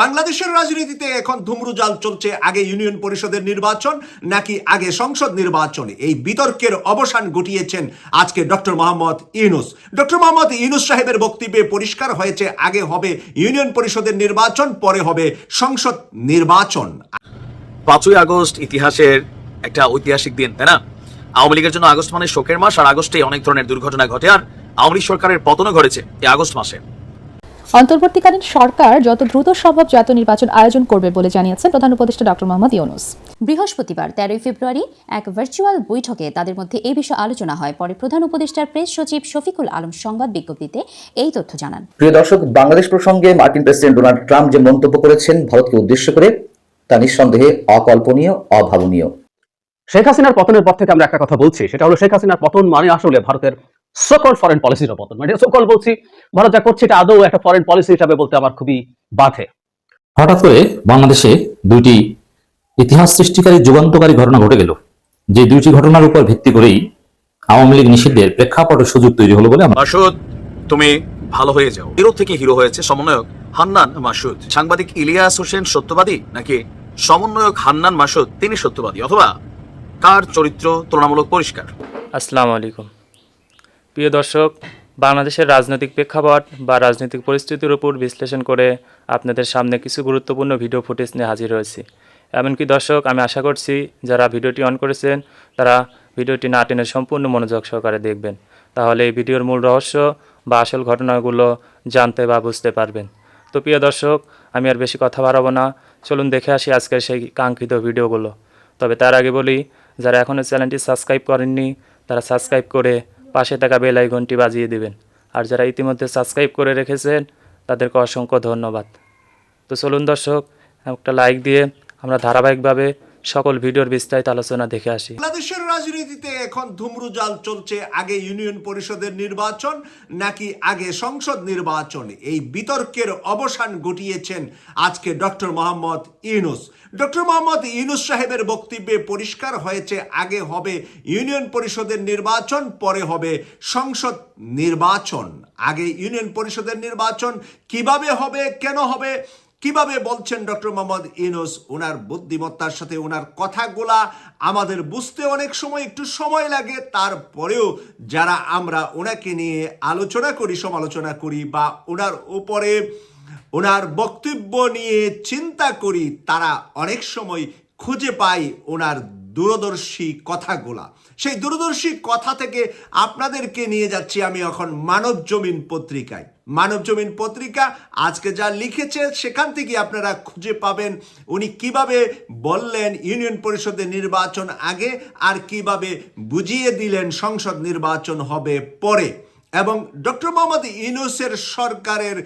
বাংলাদেশের রাজনীতিতে এখন ধুমরুজাল চলছে, আগে ইউনিয়ন পরিষদের নির্বাচন নাকি আগে সংসদ নির্বাচন। এই বিতর্কের অবসান ঘটিয়েছেন আজকে ডক্টর মোহাম্মদ ইউনূস। ডক্টর মোহাম্মদ ইউনূস সাহেবের বক্তব্যে পরিষ্কার হয়েছে আগে হবে ইউনিয়ন পরিষদের নির্বাচন, পরে হবে সংসদ নির্বাচন। 5ই আগস্ট ইতিহাসের একটা ঐতিহাসিক দিন, তাই না? আওয়ামী লীগের জন্য আগস্ট মানে শোকের মাস, আর আগস্টে অনেক ধরনের দুর্ঘটনা ঘটে, আর আওয়ামী লীগ সরকারের পতনও ঘটেছে এই আগস্ট মাসে। অন্তর্বর্তীকালীন সরকার যত দ্রুত সম্ভব জাতীয় নির্বাচন আয়োজন করবে বলে জানিয়েছেন প্রধান উপদেষ্টা ডক্টর মোহাম্মদ ইউনূস। বৃহস্পতিবার 13 ফেব্রুয়ারি এক ভার্চুয়াল বৈঠকে তাদের মধ্যে এই বিষয়ে আলোচনা হয়। পরে প্রধান উপদেষ্টার প্রেস সচিব শফিকুল আলম সংবাদ বিজ্ঞপ্তিতে এই তথ্য জানান। প্রিয় দর্শক, বাংলাদেশ প্রসঙ্গে মার্কিন প্রেসিডেন্ট ডোনাল্ড ট্রাম্প যে মন্তব্য করেছেন ভারতকে উদ্দেশ্য করে, তা নিঃসন্দেহে অকল্পনীয়, অভাবনীয়। শেখ হাসিনার পতনের পর থেকে আমরা একটা কথা বলছি, সেটা হলো শেখ হাসিনার পতন মানে আসলে ভারতের সকল ফরেন পলিসির পতন। মানে সকল বলছি, ভারত যা করছে এটা আদৌ একটা ফরেন পলিসি হিসাবে বলতে আমার খুবই বাধে। হঠাৎ করে বাংলাদেশে দুইটি ইতিহাস সৃষ্টিকারী যুগান্তকারী ঘটনা ঘটে গেল, যে দুইটি ঘটনার উপর ভিত্তি করেই আওয়ামী লীগ নিষিদ্ধের প্রেক্ষাপট ও সুযোগ তৈরি হলো বলে মাসুদ, তুমি ভালো হয়ে যাও। হিরো থেকে হিরো হয়েছে সমন্বয়ক হান্নান মাসুদ। সাংবাদিক ইলিয়াস হোসেন সত্যবাদী নাকি সমন্বয়ক হান্নান মাসুদ তিনি সত্যবাদী, অথবা কার চরিত্র তুলনামূলক পরিষ্কার? আসসালামু আলাইকুম প্রিয় দর্শক, বাংলাদেশের রাজনৈতিক প্রেক্ষাপট বা রাজনৈতিক পরিস্থিতির উপর বিশ্লেষণ করে আপনাদের সামনে কিছু গুরুত্বপূর্ণ ভিডিও ফুটেজ নিয়ে হাজির হয়েছি। এমনকি দর্শক, আমি আশা করছি যারা ভিডিওটি অন করেছেন তারা ভিডিওটি না টেনে সম্পূর্ণ মনোযোগ সহকারে দেখবেন, তাহলে এই ভিডিওর মূল রহস্য বা আসল ঘটনাগুলো জানতে বা বুঝতে পারবেন। তো প্রিয় দর্শক, আমি আর বেশি কথা বাড়াবো না, চলুন দেখে আসি আজকের সেই কাঙ্ক্ষিত ভিডিওগুলো। তবে তার আগে বলি, যারা এখনও চ্যানেলটি সাবস্ক্রাইব করেননি তারা সাবস্ক্রাইব করে পাশে থাকা বেল আইকনটি বাজিয়ে দিবেন, আর যারা ইতিমধ্যে সাবস্ক্রাইব করে রেখেছেন তাদেরকে অসংখ্য ধন্যবাদ। তো চলুন দর্শক, একটা লাইক দিয়ে আমরা ধারাবাহিকভাবে সকল ভিডিওর বিস্তারিত আলোচনা দেখে আসি। বাংলাদেশের রাজনীতিতে এখন ধুমরুজাল চলছে, আগে ইউনিয়ন পরিষদের নির্বাচন নাকি আগে সংসদ নির্বাচন। এই বিতর্কের অবসান ঘটিয়েছেন আজকে ডক্টর মোহাম্মদ ইউনূস। ডক্টর মোহাম্মদ ইউনূস সাহেবের বক্তব্যে পরিষ্কার হয়েছে আগে হবে ইউনিয়ন পরিষদের নির্বাচন, পরে হবে সংসদ নির্বাচন। আগে ইউনিয়ন পরিষদের নির্বাচন কিভাবে হবে, কেন হবে, কিভাবে বলছেন ডক্টর মোহাম্মদ ইউনূস, ওনার বুদ্ধিমত্তার সাথে ওনার কথাগুলা আমাদের বুঝতে অনেক সময় একটু সময় লাগে। তারপরেও যারা আমরা ওনাকে নিয়ে আলোচনা করি, সমালোচনা করি বা ওনার উপরে ওনার বক্তব্য নিয়ে চিন্তা করি, তারা অনেক সময় খুঁজে পাই ওনার দূরদর্শী কথাগুলা। সেই দূরদর্শী কথা থেকে আপনাদেরকে নিয়ে যাচ্ছি আমি এখন মানব জমিন পত্রিকায়। মানব জমিন পত্রিকা আজকে যা লিখেছে সেখান থেকে আপনারা খুঁজে পাবেন উনি কিভাবে বললেন ইউনিয়ন পরিষদের নির্বাচন আগে, আর কিভাবে বুঝিয়ে দিলেন সংসদ নির্বাচন হবে পরে। এবং ডক্টর মোহাম্মদ ইউনূসের সরকারের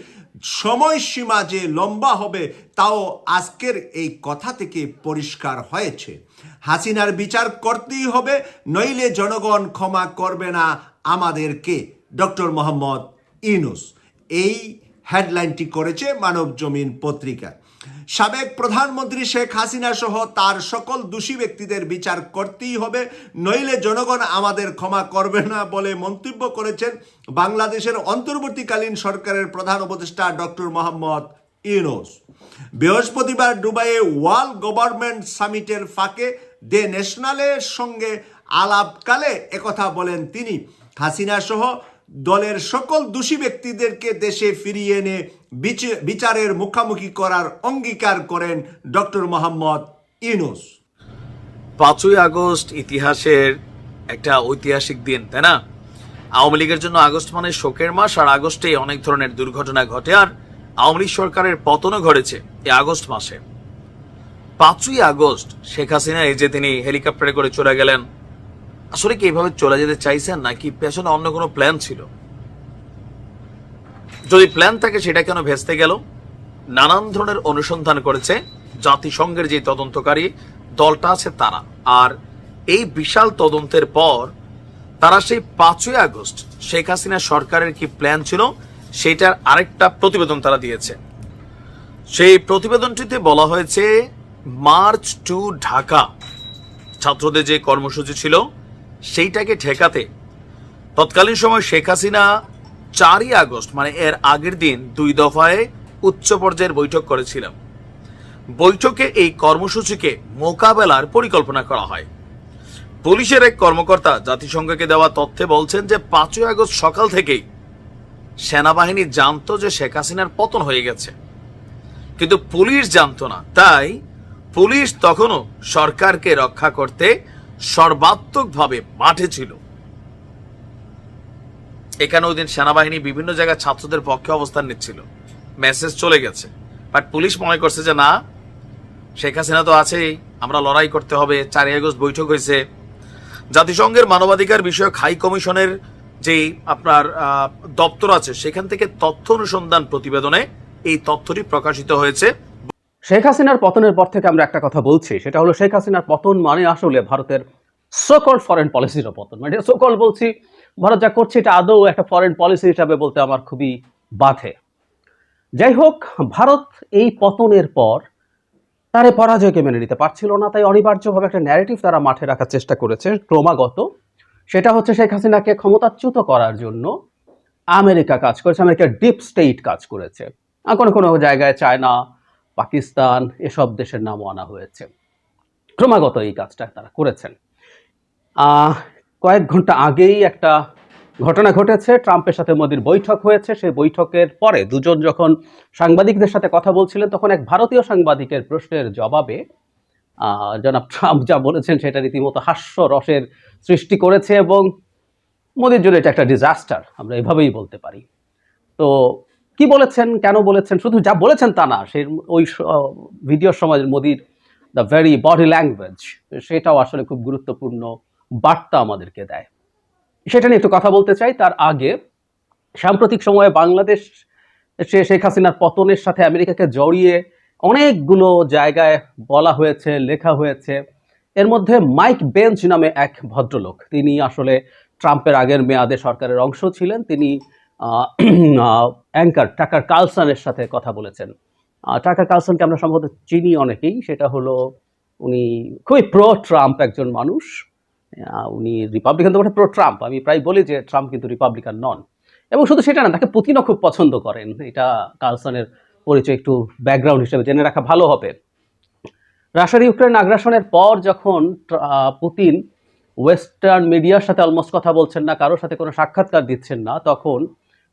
সময়সীমা যে লম্বা হবে তাও আজকের এই কথা থেকে পরিষ্কার হয়েছে। হাসিনার বিচার করতেই হবে, নইলে জনগণ ক্ষমা করবে না আমাদেরকে, ডক্টর মোহাম্মদ ইউনূস এই হেডলাইনটি করেছে মানব জমিন পত্রিকা। সাবেক প্রধানমন্ত্রী শেখ হাসিনা সহ তার সকল দোষী ব্যক্তিদের বিচার করতেই হবে, নইলে জনগণ আমাদের ক্ষমা করবে না বলে মন্তব্য করেছেন বাংলাদেশের অন্তর্বর্তীকালীন সরকারের প্রধান উপদেষ্টা ডক্টর মোহাম্মদ ইউনূস। বৃহস্পতিবার দুবাইয়ে ওয়ার্ল্ড গভর্নমেন্ট সামিটের ফাঁকে দ্য ন্যাশনালের সঙ্গে আলাপকালে একথা বলেন তিনি। হাসিনা সহ দলের সকল দোষী ব্যক্তিদেরকে দেশে ফিরিয়ে এনে বিচারের মুখোমুখি করার অঙ্গীকার করেন ডক্টর মোহাম্মদ ইউনূস। 5ই আগস্ট ইতিহাসের একটা ঐতিহাসিক দিন, তাই না? আওয়ামী লীগের জন্য আগস্ট মানে শোকের মাস, আর আগস্টে অনেক ধরনের দুর্ঘটনা ঘটে, আর আওয়ামী লীগ সরকারের পতনও ঘটেছে এই আগস্ট মাসে। 5ই আগস্ট শেখ হাসিনা এই যে তিনি হেলিকপ্টারে করে চলে গেলেন, আসলে কি এইভাবে চলে যেতে চাইছেন নাকি পেছনে অন্য কোনো প্ল্যান ছিল? যদি প্ল্যান থাকে সেটা কেন ভেস্তে গেল? নানান ধরনের অনুসন্ধান করেছে জাতিসংঘের যে তদন্তকারী দলটা আছে তারা, আর এই বিশাল তদন্তের পর তারা সেই 5ই আগস্ট শেখ হাসিনা সরকারের কি প্ল্যান ছিল সেটার আরেকটা প্রতিবেদন তারা দিয়েছে। সেই প্রতিবেদনটিতে বলা হয়েছে মার্চ টু ঢাকা, ছাত্রদের যে কর্মসূচি ছিল সেইটাকে ঠেকাতে তৎকালীন সময় শেখ হাসিনা 4ই আগস্ট মানে এর আগের দিন 2 দফায় উচ্চ পর্যায়ের বৈঠক করেছিলাম। বৈঠকে এই কর্মসূচিকে মোকাবেলার পরিকল্পনা করা হয়। পুলিশের এক কর্মকর্তা জাতিসংঘকে দেওয়া তথ্যে বলছেন যে 5ই আগস্ট সকাল থেকেই সেনাবাহিনী জানতো যে শেখ হাসিনার পতন হয়ে গেছে, কিন্তু পুলিশ জানতো না। তাই পুলিশ তখনও সরকারকে রক্ষা করতে সর্বাত্মকভাবে মাঠে ছিল। এখানে ওই দিন সেনাবাহিনী বিভিন্ন জায়গায় ছাত্রদের পক্ষে অবস্থান নিচ্ছিল, মেসেজ চলে গেছে। বাট পুলিশ মনে করছে যে না, শেখ হাসিনা তো আছেই, আমরা লড়াই করতে হবে। 4ই আগস্ট বৈঠক হয়েছে। জাতিসংঘের মানবাধিকার বিষয়ক হাই কমিশনের যে আপনার দপ্তর আছে, সেখান থেকে তথ্য অনুসন্ধান প্রতিবেদনে এই তথ্যটি প্রকাশিত হয়েছে। শেখ হাসিনার পতনের পর থেকে আমরা একটা কথা বলছি, সেটা হলো শেখ হাসিনার পতন মানে আসলে ভারতের সোকল ফরেন পলিসির পতন। মানে সোকল বলছি, ভারত যা করছে এটা আদৌ একটা ফরেন পলিসি হিসাবে বলতে আমার খুবই বাধে। যাই হোক, ভারত এই পতনের পর তার এই পরাজয়কে মেনে নিতে পারছিল না, তাই অনিবার্যভাবে একটা ন্যারেটিভ তারা মাঠে রাখার চেষ্টা করেছে ক্রমাগত। সেটা হচ্ছে শেখ হাসিনাকে ক্ষমতাচ্যুত করার জন্য আমেরিকা কাজ করেছে, আমেরিকার ডিপ স্টেট কাজ করেছে। কোনো কোনো জায়গায় চায়না, পাকিস্তান এসব দেশের নামও আনা হয়েছে। ক্রমাগত এই কাজটা তারা করেছেন। কয়েক ঘন্টা আগেই একটা ঘটনা ঘটেছে, ট্রাম্পের সাথে মোদির বৈঠক হয়েছে। সেই বৈঠকের পরে দুজন যখন সাংবাদিকদের সাথে কথা বলছিলেন, তখন এক ভারতীয় সাংবাদিকের প্রশ্নের জবাবে জনাব ট্রাম্প যা বলেছেন সেটা রীতিমতো হাস্যরসের সৃষ্টি করেছে, এবং মোদির জন্য এটা একটা ডিজাস্টার, আমরা এভাবেই বলতে পারি। তো কি বলেছেন, কেন বলেছেন, শুধু যা বলেছেন তা না, সেই ওই ভিডিওর সময় মোদির দ্য ভেরি বডি ল্যাঙ্গুয়েজ, সেটাও আসলে খুব গুরুত্বপূর্ণ বার্তা আমাদেরকে দেয়। সেটা নিয়ে একটু কথা বলতে চাই। তার আগে, সাম্প্রতিক সময়ে বাংলাদেশ শেখ হাসিনার পতনের সাথে আমেরিকাকে জড়িয়ে অনেকগুলো জায়গায় বলা হয়েছে, লেখা হয়েছে। এর মধ্যে মাইক বেঞ্চ নামে এক ভদ্রলোক, তিনি আসলে ট্রাম্পের আগের মেয়াদে সরকারের অংশ ছিলেন। তিনি অ্যাঙ্কার টাকার কার্লসনের সাথে কথা বলেছেন। টাকার কার্লসনকে আমরা সম্ভবত চিনি অনেকেই। সেটা হলো, উনি খুবই প্রো ট্রাম্প একজন মানুষ। উনি রিপাবলিকান, তো প্রো ট্রাম্প। আমি প্রায় বলি যে ট্রাম্প কিন্তু রিপাবলিকান নন। এবং শুধু সেটা না, তাকে পুতিনও খুব পছন্দ করেন। এটা কার্লসনের পরিচয় একটু ব্যাকগ্রাউন্ড হিসেবে জেনে রাখা ভালো হবে। রাশিয়ার ইউক্রেন আগ্রাসনের পর যখন পুতিন ওয়েস্টার্ন মিডিয়ার সাথে অলমোস্ট কথা বলছেন না, কারোর সাথে কোনো সাক্ষাৎকার দিচ্ছেন না, তখন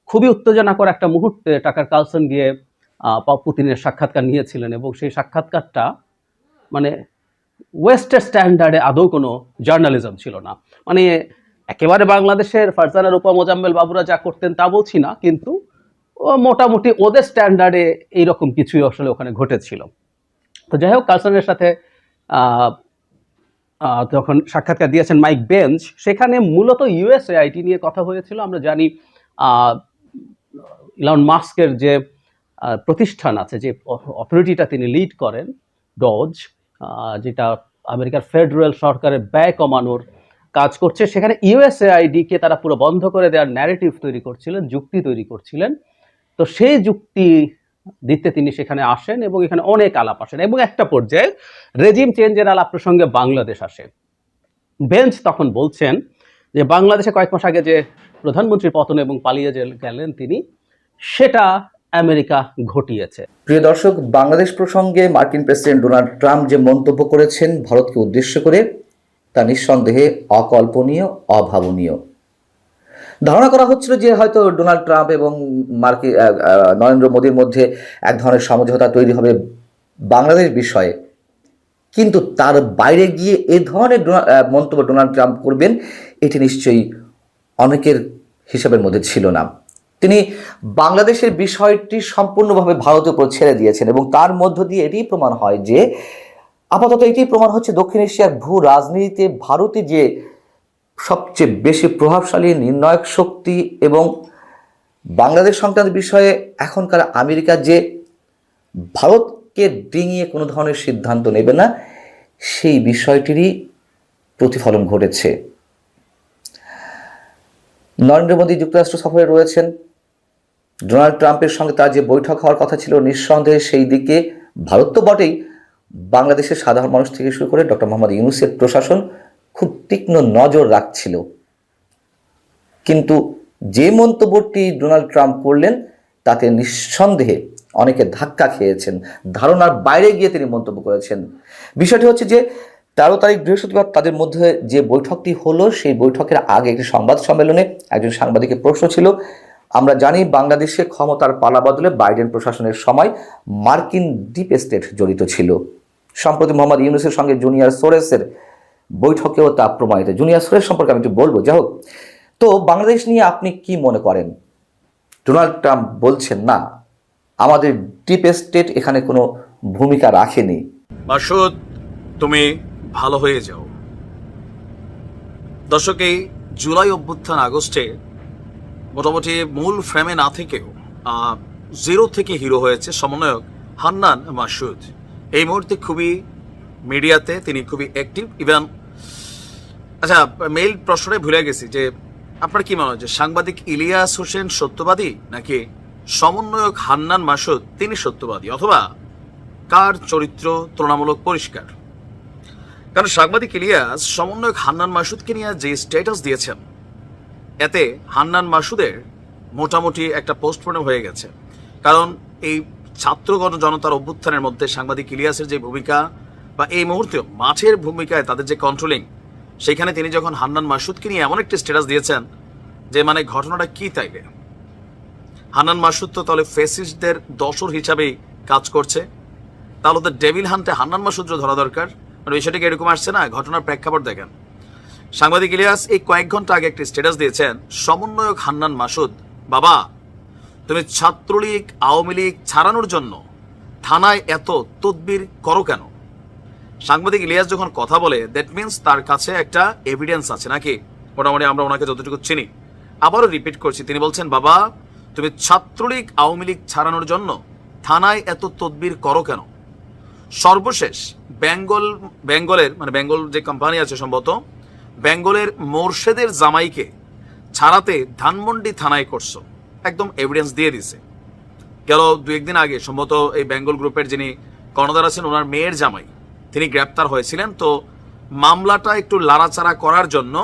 খুবই উত্তেজনাকর একটা মুহূর্তে টাকার কার্লসন গিয়ে পুতিনের সাক্ষাৎকার নিয়েছিলেন। এবং সেই সাক্ষাৎকারটা মানে ওয়েস্টের স্ট্যান্ডার্ডে আদৌ কোনো জার্নালিজম ছিল না। মানে একেবারে বাংলাদেশের ফারজানা রূপা, মোজাম্মেল বাবুরা যা করতেন তা বলছি না, কিন্তু মোটামুটি ওদের স্ট্যান্ডার্ডে এইরকম কিছুই আসলে ওখানে ঘটেছিল। তো যাই হোক, কার্লসনের সাথে যখন সাক্ষাৎকার দিয়েছেন মাইক বেঞ্চ, সেখানে মূলত ইউএসএআইটি নিয়ে কথা হয়েছিল। আমরা জানি ইলন মাস্কের যে প্রতিষ্ঠান আছে, যে অথরিটিটা তিনি লিড করেন, ডজ, যেটা আমেরিকার ফেডারেল সরকারের ব্যয় কমানোর কাজ করছে, সেখানে ইউএসএআইডিকে তারা পুরো বন্ধ করে দেওয়ার ন্যারেটিভ তৈরি করছিলেন, যুক্তি তৈরি করছিলেন। তো সেই যুক্তি দিতে তিনি সেখানে আসেন এবং এখানে অনেক আলাপ আসেন, এবং একটা পর্যায়ে রেজিম চেঞ্জের আলাপ প্রসঙ্গে বাংলাদেশ আসে। বেঞ্চ তখন বলছেন যে বাংলাদেশে কয়েক মাস আগে যে প্রধানমন্ত্রীর পতন এবং পালিয়ে গেলেন তিনি, সেটা আমেরিকা ঘটিয়েছে। প্রিয় দর্শক, বাংলাদেশ প্রসঙ্গে মার্কিন প্রেসিডেন্ট ডোনাল্ড ট্রাম্প যে মন্তব্য করেছেন ভারতকে উদ্দেশ্য করে, তা নিঃসন্দেহে অকল্পনীয়, অভাবনীয়। ধারণা করা হচ্ছিল যে হয়তো ডোনাল্ড ট্রাম্প এবং নরেন্দ্র মোদীর মধ্যে এক ধরনের সমঝোতা তৈরি হবে বাংলাদেশ বিষয়ে, কিন্তু তার বাইরে গিয়ে এ ধরনের মন্তব্য ডোনাল্ড ট্রাম্প করবেন, এটি নিশ্চয়ই অনেকের হিসাবের মধ্যে ছিল না। তিনি বাংলাদেশের বিষয়টি সম্পূর্ণভাবে ভারতের উপর ছেড়ে দিয়েছেন, এবং তার মধ্য দিয়ে এটি প্রমাণ হয় যে, আপাতত এটি প্রমাণ হচ্ছে দক্ষিণ এশিয়ার ভূ রাজনীতিতে ভারতে যে সবচেয়ে বেশি প্রভাবশালী নির্ণায়ক শক্তি, এবং বাংলাদেশ সংক্রান্ত বিষয়ে এখনকার আমেরিকা যে ভারতকে ডিঙিয়ে কোনো ধরনের সিদ্ধান্ত নেবে না, সেই বিষয়টিরই প্রতিফলন ঘটেছে। নরেন্দ্র মোদী যুক্তরাষ্ট্র সফরে রয়েছেন। ডোনাল্ড ট্রাম্পের সঙ্গে তার যে বৈঠক হওয়ার কথা ছিল, নিঃসন্দেহে সেই দিকে ভারত তো বটেই, বাংলাদেশের সাধারণ মানুষ থেকে শুরু করে ডক্টর মোহাম্মদ ইউনূসের প্রশাসন খুব তীক্ষ্ণ নজর রাখছিল। কিন্তু যে মন্তব্যটি ডোনাল্ড ট্রাম্প করলেন, তাতে নিঃসন্দেহে অনেকে ধাক্কা খেয়েছেন, ধারণার বাইরে গিয়ে তিনি মন্তব্য করেছেন। বিষয়টি হচ্ছে যে 13 তারিখ বৃহস্পতিবার তাদের মধ্যে যে বৈঠকটি হলো, সেই বৈঠকের আগে একটি সংবাদ সম্মেলনে একজন সাংবাদিকের প্রশ্ন ছিল, আমরা জানি বাংলাদেশে ক্ষমতার পালাবদলে বাইডেন প্রশাসনের সময় মার্কিন ডিপ স্টেট জড়িত ছিল। সম্প্রতি মোহাম্মদ ইউনূসের সঙ্গে জুনিয়র সোরেসের বৈঠকেও তা প্রমাণিত। জুনিয়র সোরেস সম্পর্কে আমি একটু বলবো। যাই হোক, তো বাংলাদেশ নিয়ে আপনি কি মনে করেন? ডোনাল্ড ট্রাম্প বলছেন না, আমাদের ডিপ স্টেট এখানে কোনো ভূমিকা রাখেনি। মাসুদ, তুমি ভালো হয়ে যাও। দর্শক, এই জুলাই অভ্যুত্থান আগস্টে মোটামুটি মূল ফ্রেমে না থেকেও জিরো থেকে হিরো হয়েছে সমন্বয়ক হান্নান মাসুদ। এই মুহূর্তে খুবই মিডিয়াতে তিনি খুবই অ্যাক্টিভ। ইভেন আচ্ছা, মেইল প্রশ্নে ভুলে গেছি যে আপনার কি মনে হয় যে সাংবাদিক ইলিয়াস হোসেন সত্যবাদী নাকি সমন্বয়ক হান্নান মাসুদ তিনি সত্যবাদী, অথবা কার চরিত্র তুলনামূলক পরিষ্কার? কারণ সাংবাদিক ইলিয়াস সমন্বয়ক হান্নান মাসুদকে নিয়ে যে স্ট্যাটাস দিয়েছেন, এতে হান্নান মাসুদের মোটামুটি একটা পোস্টমর্টম হয়ে গেছে। কারণ এই ছাত্রগণ জনতার অভ্যুত্থানের মধ্যে সাংবাদিক ইলিয়াসের যে ভূমিকা, বা এই মুহূর্তেও মাঠের ভূমিকায় তাদের যে কন্ট্রোলিং, সেখানে তিনি যখন হান্নান মাসুদকে নিয়ে এমন একটি স্ট্যাটাস দিয়েছেন যে মানে ঘটনাটা কি তাইলে? হান্নান মাসুদ তো তাহলে ফেসিস্টদের দশর হিসাবেই কাজ করছে, তাহলে তো ডেভিল হান্টে হান্নান মাসুদও ধরা দরকার। মানে বিষয়টাকে এরকম আসছে না? ঘটনার প্রেক্ষাপট দেখেন। সাংবাদিক ইলিয়াস এই কয়েক ঘন্টা আগে একটি স্ট্যাটাস দিয়েছেন, সমন্বয়ক হান্নান মাসুদ, বাবা তুমি ছাত্রলীগ আওয়ামী লীগ ছাড়ানোর জন্য থানায় এত তদবির করো কেন? সাংবাদিক ইলিয়াস যখন কথা বলে, দ্যাট মিনস তার কাছে একটা এভিডেন্স আছে নাকি? মোটামুটি আমরা ওনাকে যতটুকু চিনি। আবারও রিপিট করছি, তিনি বলছেন, বাবা তুমি ছাত্রলীগ আওয়ামী লীগ ছাড়ানোর জন্য থানায় এত তদবির করো কেন? সর্বশেষ বেঙ্গলের মানে বেঙ্গল যে কোম্পানি আছে সম্ভবত, বেঙ্গলের মোর্শেদের জামাইকে ছাড়াতে ধানমন্ডি থানায় করছো, একদম এভিডেন্স দিয়ে দিছে। গেল 2-1 দিন আগে সম্ভবত এই বেঙ্গল গ্রুপের যিনি কর্ণধার আছেন, ওনার মেয়ের জামাই তিনি গ্রেপ্তার হয়েছিলেন। তো মামলাটা একটু লাড়াচাড়া করার জন্য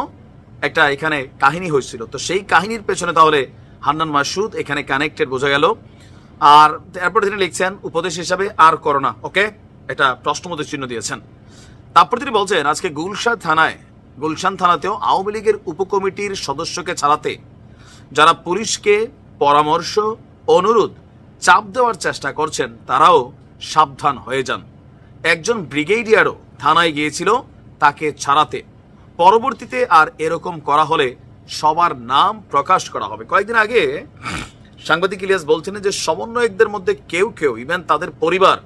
একটা এখানে কাহিনী হয়েছিল। তো সেই কাহিনীর পেছনে তাহলে হান্নান মাসুদ এখানে কানেক্টেড বোঝা গেল। আর এরপর তিনি লিখছেন উপদেশ হিসাবে আর করোনা, ওকে, এটা প্রশ্নবোধক চিহ্ন দিয়েছেন। তারপর তিনি বলছেন, আজকে গুলশান থানাতেও আওয়ামী লীগের উপকমিটির সদস্যকে ছাড়াতে যারা পুলিশকে পরামর্শ, অনুরোধ, চাপ দেওয়ার চেষ্টা করছেন তারাও সাবধান হয়ে যান। একজন ব্রিগেডিয়ারও থানায় গিয়েছিল তাকে ছাড়াতে। পরবর্তীতে আর এরকম করা হলে সবার নাম প্রকাশ করা হবে। কয়েকদিন আগে সাংবাদিক ইলিয়াস বলছেন যে সমন্বয়কদের মধ্যে কেউ ইভেন তাদের পরিবার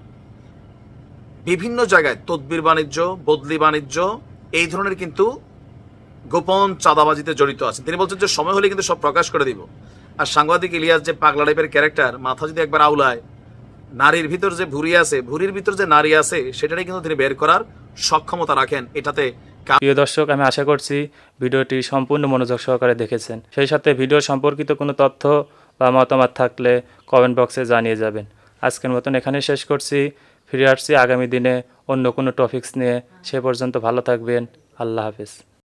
বিভিন্ন জায়গায় তদবির বাণিজ্য, বদলি বাণিজ্য, এই ধরনের কিন্তু গোপন চাঁদাবাজিতে জড়িত আছেন। তিনি বলছেন যে সময় হলে কিন্তু সব প্রকাশ করে দিব। আর সাংবাদিক ইলিয়াস যে পাগলা টাইপের ক্যারেক্টার, মাথা যদি একবার আউলায়, নারীর ভিতর যে ভুঁড়ি আছে, ভুঁড়ির ভিতর যে নারী আছে, সেটাই কিন্তু তিনি বের করার সক্ষমতা রাখেন। এটাতে প্রিয় দর্শক, আমি আশা করছি ভিডিওটি সম্পূর্ণ মনোযোগ সহকারে দেখেছেন। সেই সাথে ভিডিও সম্পর্কিত কোনো তথ্য বা মতামত থাকলে কমেন্ট বক্সে জানিয়ে যাবেন। আজকের মতন এখানে শেষ করছি। ফিরে আসছি আগামী দিনে অন্য কোনো টপিকস নিয়ে। সে পর্যন্ত ভালো থাকবেন। আল্লাহ হাফেজ।